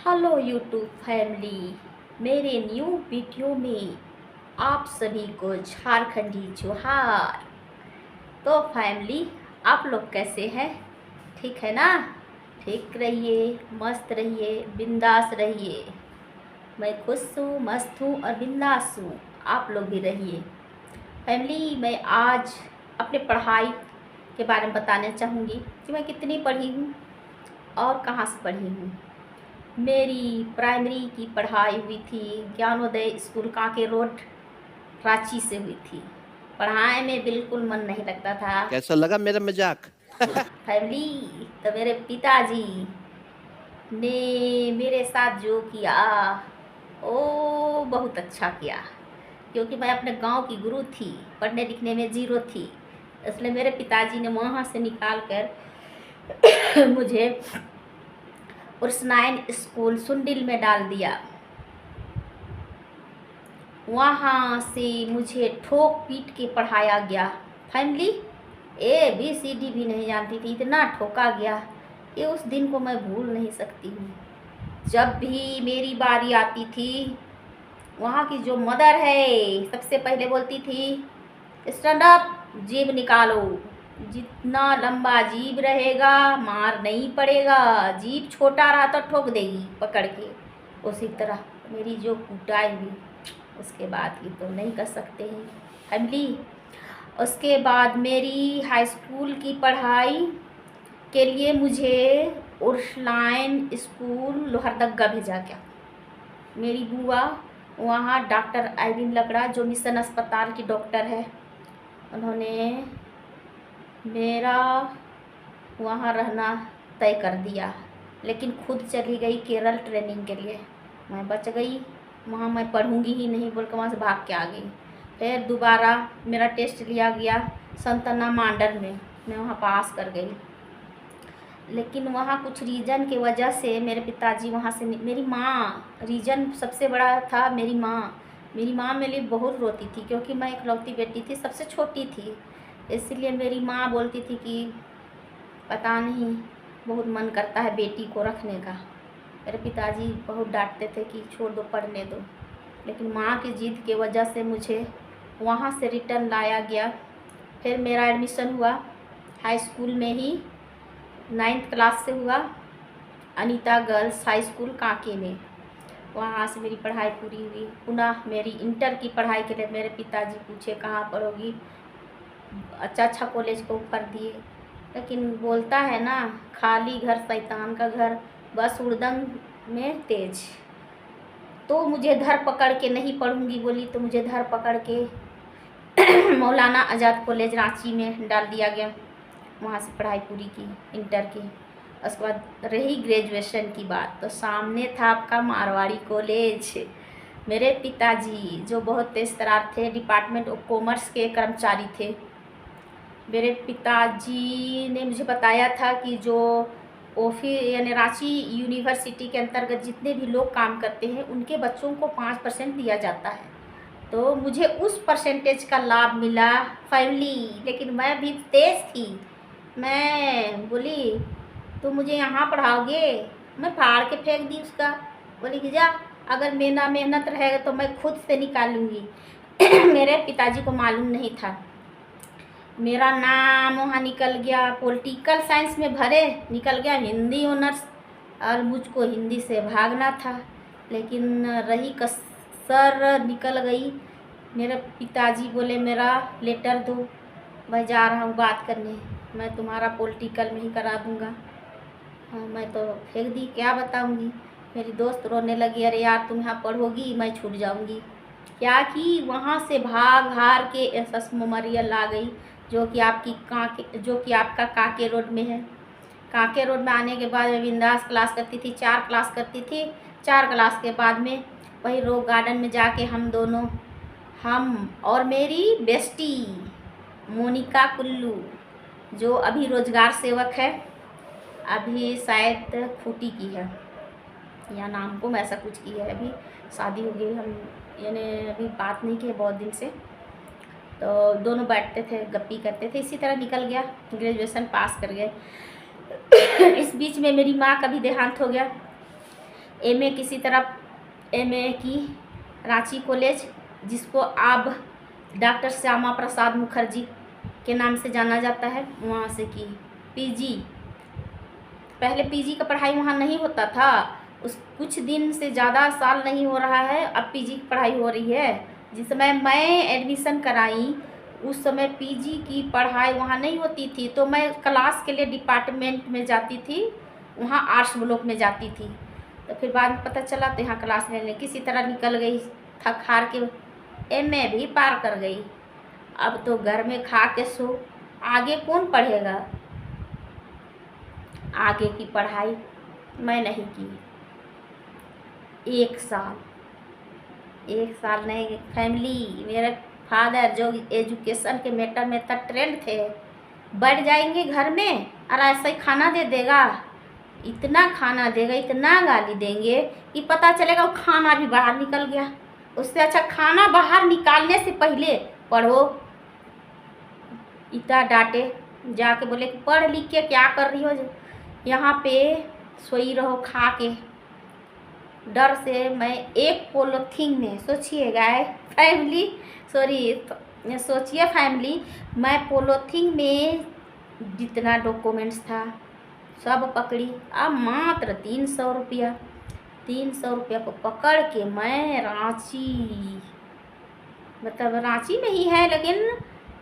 Hello YouTube family, मेरे new video में आप सभी को झारखंडी जोहार। तो फैमिली, आप लोग कैसे हैं? ठीक है ना? ठीक रहिए, मस्त रहिए, बिंदास रहिए। मैं खुश हूँ, मस्त हूँ और बिंदास हूँ। आप लोग भी रहिए। फैमिली, मैं आज अपने पढ़ाई के बारे में बताना चाहूँगी कि मैं कितनी पढ़ी हूँ और कहाँ से पढ़ी हूँ। मेरी प्राइमरी की पढ़ाई हुई थी ज्ञानोदय स्कूल कांके रोड, रांची से हुई थी। पढ़ाई में बिल्कुल मन नहीं लगता था। कैसा लगा मेरा मजाक? फैमिली, तो मेरे पिताजी ने मेरे साथ जो किया वो बहुत अच्छा किया, क्योंकि मैं अपने गांव की गुरु थी, पढ़ने लिखने में जीरो थी। इसलिए मेरे पिताजी ने वहाँ से निकाल कर मुझे उर्सनाइन स्कूल सुंडिल में डाल दिया। वहाँ से मुझे ठोक पीट के पढ़ाया गया। फैमिली, ABCD भी नहीं जानती थी, इतना ठोका गया। ये उस दिन को मैं भूल नहीं सकती हूँ। जब भी मेरी बारी आती थी, वहाँ की जो मदर है सबसे पहले बोलती थी, स्टैंड अप, जीभ निकालो। जितना लंबा जीभ रहेगा मार नहीं पड़ेगा, जीभ छोटा रहा तो ठोक देगी पकड़ के। उसी तरह मेरी जो कुटाई हुई, उसके बाद की तो नहीं कर सकते हैं फैमिली। उसके बाद मेरी हाई स्कूल की पढ़ाई के लिए मुझे उर्सलाइन स्कूल लोहरदगा भेजा गया। मेरी बुआ वहाँ डॉक्टर आइविन लकड़ा, जो मिशन अस्पताल की डॉक्टर है, उन्होंने मेरा वहाँ रहना तय कर दिया। लेकिन खुद चली गई केरल ट्रेनिंग के लिए। मैं बच गई, वहाँ मैं पढ़ूंगी ही नहीं बोल कर वहाँ से भाग के आ गई। फिर दोबारा मेरा टेस्ट लिया गया संतना मांडर में, मैं वहाँ पास कर गई। लेकिन वहाँ कुछ रीज़न की वजह से मेरे पिताजी वहाँ से मेरी माँ, रीज़न सबसे बड़ा था मेरी माँ। मेरी माँ मेरे लिए बहुत रोती थी, क्योंकि मैं इकलौती बेटी थी, सबसे छोटी थी। इसलिए मेरी माँ बोलती थी कि पता नहीं, बहुत मन करता है बेटी को रखने का। मेरे पिताजी बहुत डांटते थे कि छोड़ दो, पढ़ने दो। लेकिन माँ की जिद की वजह से मुझे वहाँ से रिटर्न लाया गया। फिर मेरा एडमिशन हुआ हाई स्कूल में ही, 9th क्लास से हुआ, Anita girls high school Kanke में। वहाँ से मेरी पढ़ाई पूरी हुई। पुनः मेरी इंटर की पढ़ाई के लिए मेरे पिताजी पूछे कहाँ पढ़ोगी, अच्छा कॉलेज को कर दिए। लेकिन बोलता है ना, खाली घर शैतान का घर, बस उड़दंग में तेज। तो मुझे धर पकड़ के, नहीं पढ़ूंगी बोली तो मुझे धर पकड़ के मौलाना आज़ाद कॉलेज रांची में डाल दिया गया। वहाँ से पढ़ाई पूरी की इंटर की। उसके बाद रही ग्रेजुएशन की बात, तो सामने था आपका मारवाड़ी कॉलेज। मेरे पिताजी जो बहुत तेज तरार थे, डिपार्टमेंट ऑफ कॉमर्स के कर्मचारी थे। मेरे पिताजी ने मुझे बताया था कि जो ऑफिस यानी रांची यूनिवर्सिटी के अंतर्गत जितने भी लोग काम करते हैं, उनके बच्चों को 5% दिया जाता है। तो मुझे उस परसेंटेज का लाभ मिला फैमिली। लेकिन मैं भी तेज़ थी। मैं बोली, तो मुझे यहाँ पढ़ाओगे? मैं फाड़ के फेंक दी उसका। बोली कि जा, अगर मेरा मेहनत रहेगा तो मैं खुद से निकालूंगी। मेरे पिताजी को मालूम नहीं था। मेरा नाम वहाँ निकल गया, पॉलिटिकल साइंस में भरे, निकल गया हिंदी ऑनर्स, और मुझको हिंदी से भागना था। लेकिन रही कसर, निकल गई। मेरे पिताजी बोले मेरा लेटर दो, मैं जा रहा हूँ बात करने, मैं तुम्हारा पॉलिटिकल में ही करा दूँगा। हाँ, मैं तो फेंक दी, क्या बताऊँगी। मेरी दोस्त रोने लगी, अरे यार तुम यहाँ पढ़ोगी, मैं छूट जाऊँगी। क्या कि वहाँ से भाग हार के SS मेमोरियल आ गई, जो कि आपका कांके रोड में है। कांके रोड में आने के बाद मैं बिंदास क्लास करती थी, 4 क्लास करती थी। 4 क्लास के बाद में वही रॉक गार्डन में जाके हम और मेरी बेस्टी मोनिका कुल्लू, जो अभी रोजगार सेवक है, अभी शायद खूटी की है या नाम को ऐसा कुछ की है। अभी शादी हो गई, हम यानी अभी बात नहीं की है बहुत दिन से। तो दोनों बैठते थे, गप्पी करते थे। इसी तरह निकल गया, ग्रेजुएशन पास कर गए। इस बीच में मेरी माँ का भी देहांत हो गया। एमए किसी तरह एमए की रांची कॉलेज, जिसको अब डॉक्टर श्यामा प्रसाद मुखर्जी के नाम से जाना जाता है, वहाँ से की। पीजी, पहले पीजी का पढ़ाई वहाँ नहीं होता था, उस कुछ दिन से ज़्यादा साल नहीं हो रहा है, अब पीजी की पढ़ाई हो रही है। जिस समय मैं एडमिशन कराई उस समय पीजी की पढ़ाई वहाँ नहीं होती थी, तो मैं क्लास के लिए डिपार्टमेंट में जाती थी, वहाँ आर्ट्स ब्लॉक में जाती थी। तो फिर बाद में पता चला तो यहाँ क्लास लेने किसी तरह निकल गई, थक हार के एमए भी पार कर गई। अब तो घर में खा के सो, आगे कौन पढ़ेगा। आगे की पढ़ाई मैं नहीं की। एक साल नहीं, फैमिली, मेरे फादर जो एजुकेशन के मैटर में तक ट्रेंड थे, बढ़ जाएंगे घर में और ऐसा ही खाना दे देगा, इतना खाना देगा, इतना गाली देंगे कि पता चलेगा वो खाना भी बाहर निकल गया। उससे अच्छा खाना बाहर निकालने से पहले पढ़ो। इतना डांटे, जाके बोले कि पढ़ लिख के क्या कर रही हो, यहाँ पे सोई रहो खा के। डर से मैं एक पॉलीथीन में, सोचिएगा फैमिली, सोचिए फैमिली, मैं पॉलीथीन में जितना डॉक्यूमेंट्स था सब पकड़ी। अब मात्र 300 रुपया, 300 रुपया को पकड़ के मैं रांची, मतलब रांची में ही है लेकिन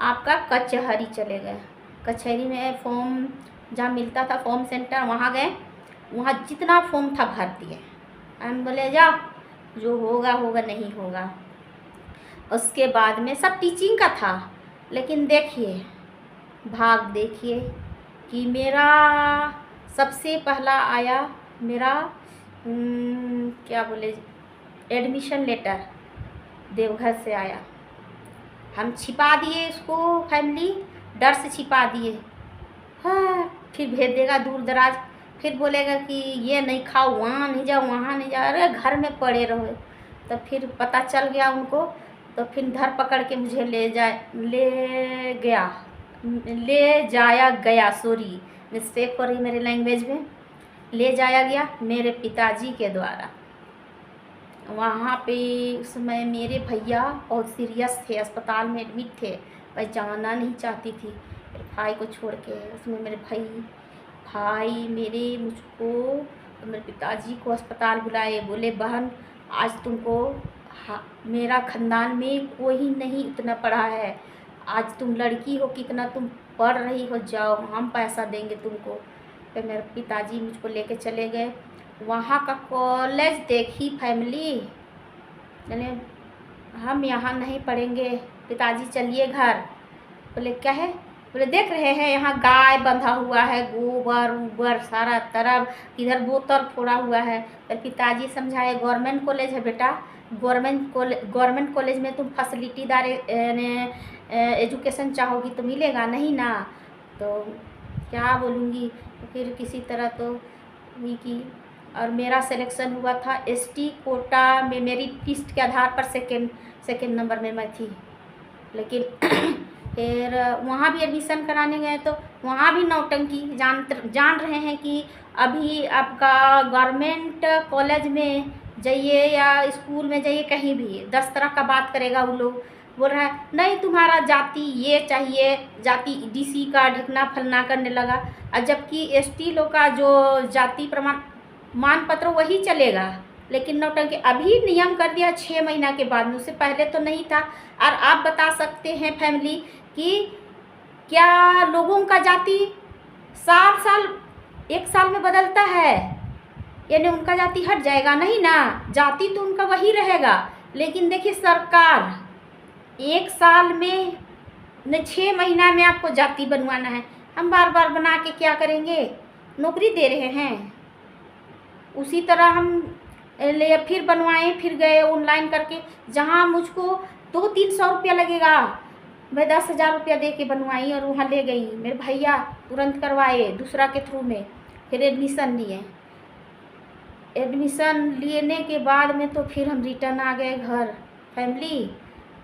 आपका कचहरी चले गए। कचहरी में फॉर्म जहाँ मिलता था, फॉर्म सेंटर, वहाँ गए, वहाँ जितना फॉर्म था भर दिए। हम बोले जाओ, जो होगा होगा, नहीं होगा। उसके बाद में सब टीचिंग का था, लेकिन देखिए भाग, देखिए कि मेरा सबसे पहला आया मेरा क्या बोले, एडमिशन लेटर देवघर से आया। हम छिपा दिए इसको, फैमिली डर से छिपा दिए। हाँ, फिर भेज देगा दूर दराज, फिर बोलेगा कि ये नहीं खाओ, वहाँ नहीं जाओ, वहाँ नहीं जाओ, अरे घर में पड़े रहो। तो फिर पता चल गया उनको, तो फिर धर पकड़ के मुझे ले जाया गया, सॉरी मिस्टेक हो रही मेरे लैंग्वेज में, ले जाया गया मेरे पिताजी के द्वारा। वहाँ पे उस समय मेरे भैया बहुत सीरियस थे, अस्पताल में एडमिट थे, मैं जाना नहीं चाहती थी मेरे भाई को छोड़ के। उसमें मेरे भाई मेरे मुझको, मेरे पिताजी को अस्पताल बुलाए, बोले बहन आज तुमको मेरा ख़ानदान में कोई नहीं इतना पढ़ा है, आज तुम लड़की हो, कितना तुम पढ़ रही हो, जाओ हम पैसा देंगे तुमको। फिर मेरे पिताजी मुझको लेके चले गए, वहाँ का कॉलेज देखी फैमिली, मैंने हम यहाँ नहीं पढ़ेंगे, पिताजी चलिए घर। बोले क्या है, बोले देख रहे हैं यहाँ गाय बंधा हुआ है, गोबर उबर सारा तरफ, इधर बोतल फोड़ा हुआ है। फिर पिताजी समझाए गवर्नमेंट कॉलेज है बेटा, गवर्नमेंट कॉलेज में तुम फैसिलिटीदार एजुकेशन चाहोगी तो मिलेगा नहीं ना। तो क्या बोलूँगी, तो फिर किसी तरह तो हुई की, और मेरा सिलेक्शन हुआ था एसटी कोटा में, मेरी लिस्ट के आधार पर सेकेंड नंबर में मैं थी। लेकिन फिर वहाँ भी एडमिशन कराने गए तो वहाँ भी नौटंकी, जान रहे हैं कि अभी आपका गवर्नमेंट कॉलेज में जाइए या स्कूल में जाइए, कहीं भी 10 तरह का बात करेगा वो लोग। बोल रहा है नहीं तुम्हारा जाति ये चाहिए, जाति डीसी का ढकना फलना करने लगा। और जबकि एसटी लोग का जो जाति प्रमाण पत्र वही चलेगा, लेकिन नौटंकी अभी नियम कर दिया 6 महीना के बाद में, उससे पहले तो नहीं था। और आप बता सकते हैं फैमिली कि क्या लोगों का जाति साल 1 साल में बदलता है, यानी उनका जाति हट जाएगा? नहीं ना, जाति तो उनका वही रहेगा। लेकिन देखिए सरकार 1 साल में न 6 महीना में आपको जाति बनवाना है, हम बार बार बना के क्या करेंगे, नौकरी दे रहे हैं। उसी तरह हम ले फिर बनवाएं, फिर गए ऑनलाइन करके, जहाँ मुझको 200-300 रुपया लगेगा, मैं 10,000 रुपया दे के बनवाई और वहाँ ले गई। मेरे भैया तुरंत करवाए दूसरा के थ्रू में, फिर एडमिशन लिए। एडमिशन लेने के बाद में तो फिर हम रिटर्न आ गए घर। फैमिली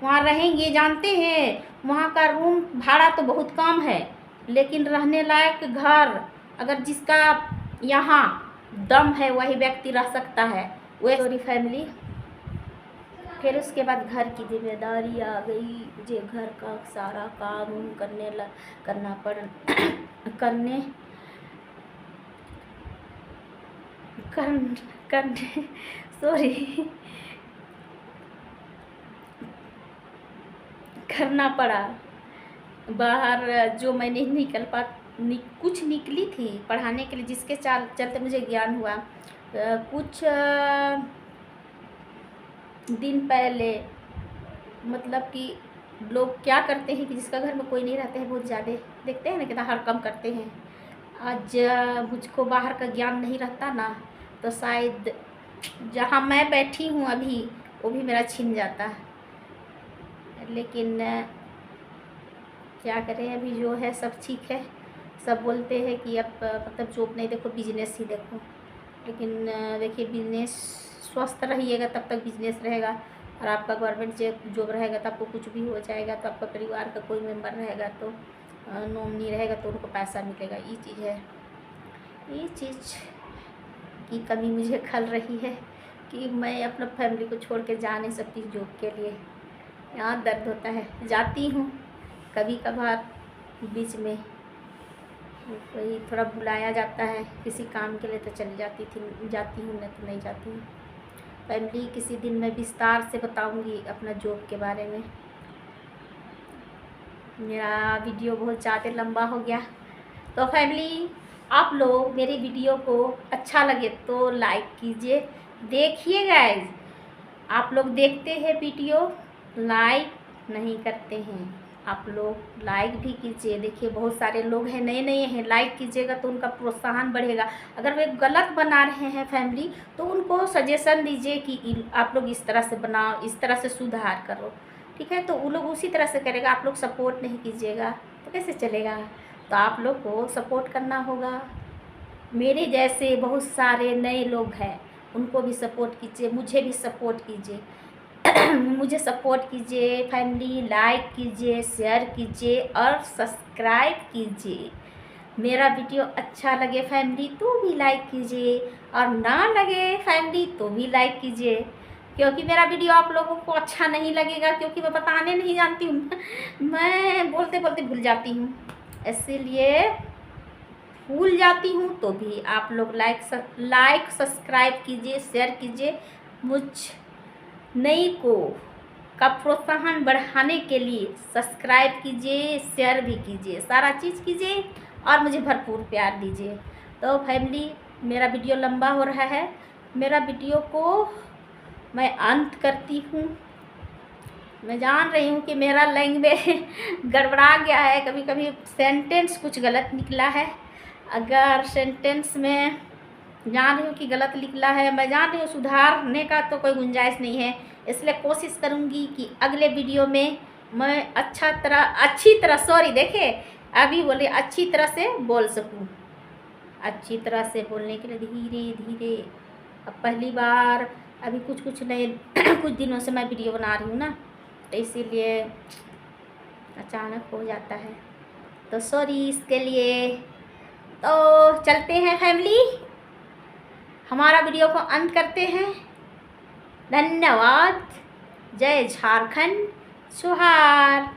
वहाँ रहेंगे, जानते हैं वहाँ का रूम भाड़ा तो बहुत कम है, लेकिन रहने लायक घर, अगर जिसका यहाँ दम है वही व्यक्ति रह सकता है। वो सॉरी फैमिली। फिर उसके बाद घर की जिम्मेदारी आ गई, मुझे घर का सारा काम करना पड़ करने करने सॉरी करना पड़ा। बाहर जो मैं नहीं कुछ निकली थी पढ़ाने के लिए, जिसके चलते मुझे ज्ञान हुआ। कुछ दिन पहले, मतलब कि लोग क्या करते हैं कि जिसका घर में कोई नहीं रहते हैं, बहुत ज़्यादा देखते हैं ना कितना हड़कम करते हैं। आज मुझको बाहर का ज्ञान नहीं रहता ना, तो शायद जहाँ मैं बैठी हूँ अभी वो भी मेरा छिन जाता। लेकिन क्या करें, अभी जो है सब ठीक है। सब बोलते हैं कि अब मतलब जॉब नहीं देखो, बिजनेस ही देखो। लेकिन देखिए, बिजनेस स्वस्थ रहिएगा तब तक बिजनेस रहेगा, और आपका गवर्नमेंट जॉब रहेगा तो आपको कुछ भी हो जाएगा तो आपका परिवार का कोई मेंबर रहेगा तो नॉमिनी रहेगा तो उनको पैसा मिलेगा। ये चीज़ है, ये चीज़ की कमी मुझे खल रही है कि मैं अपना फैमिली को छोड़ के जा नहीं सकती जॉब के लिए। यहाँ दर्द होता है। जाती हूँ कभी कभार, बीच में कोई थोड़ा बुलाया जाता है किसी काम के लिए तो चली जाती हूँ, नहीं तो नहीं जाती हूँ। फैमिली, किसी दिन मैं विस्तार से बताऊंगी अपना जॉब के बारे में। मेरा वीडियो बहुत ज़्यादा लंबा हो गया, तो फैमिली आप लोग मेरे वीडियो को अच्छा लगे तो लाइक कीजिए। देखिए गाइस, आप लोग देखते हैं वीडियो, लाइक नहीं करते हैं। आप लोग लाइक भी कीजिए। देखिए बहुत सारे लोग हैं, नए नए हैं, लाइक कीजिएगा तो उनका प्रोत्साहन बढ़ेगा। अगर वे गलत बना रहे हैं फैमिली तो उनको सजेशन दीजिए कि आप लोग इस तरह से बनाओ, इस तरह से सुधार करो, ठीक है। तो वो लोग उसी तरह से करेगा। आप लोग सपोर्ट नहीं कीजिएगा तो कैसे चलेगा। तो आप लोग को सपोर्ट करना होगा। मेरे जैसे बहुत सारे नए लोग हैं, उनको भी सपोर्ट कीजिए, मुझे भी सपोर्ट कीजिए। मुझे सपोर्ट कीजिए फैमिली, लाइक कीजिए, शेयर कीजिए और सब्सक्राइब कीजिए। मेरा वीडियो अच्छा लगे फैमिली तो भी लाइक कीजिए, और ना लगे फैमिली तो भी लाइक कीजिए, क्योंकि मेरा वीडियो आप लोगों को अच्छा नहीं लगेगा, क्योंकि मैं बताने नहीं जानती हूँ। मैं बोलते बोलते भूल जाती हूँ, इसीलिए भूल जाती हूँ। तो भी आप लोग लाइक सब्सक्राइब कीजिए, शेयर कीजिए। मुझ नई को का प्रोत्साहन बढ़ाने के लिए सब्सक्राइब कीजिए, शेयर भी कीजिए, सारा चीज़ कीजिए और मुझे भरपूर प्यार दीजिए। तो फैमिली, मेरा वीडियो लंबा हो रहा है, मेरा वीडियो को मैं अंत करती हूँ। मैं जान रही हूँ कि मेरा लैंग्वेज गड़बड़ा गया है, कभी कभी सेंटेंस कुछ गलत निकला है। अगर सेंटेंस में जान रही हूँ कि गलत निकला है, मैं जान रही हूँ, सुधारने का तो कोई गुंजाइश नहीं है। इसलिए कोशिश करूँगी कि अगले वीडियो में मैं अच्छी तरह सॉरी देखिए अभी बोले अच्छी तरह से बोल सकूँ। अच्छी तरह से बोलने के लिए धीरे धीरे, अब पहली बार अभी कुछ नए कुछ दिनों से मैं वीडियो बना रही हूँ ना, तो इसीलिए अचानक हो जाता है, तो सॉरी इसके लिए। तो चलते हैं फैमिली, हमारा वीडियो को अंत करते हैं। धन्यवाद। जय झारखंड, जोहार।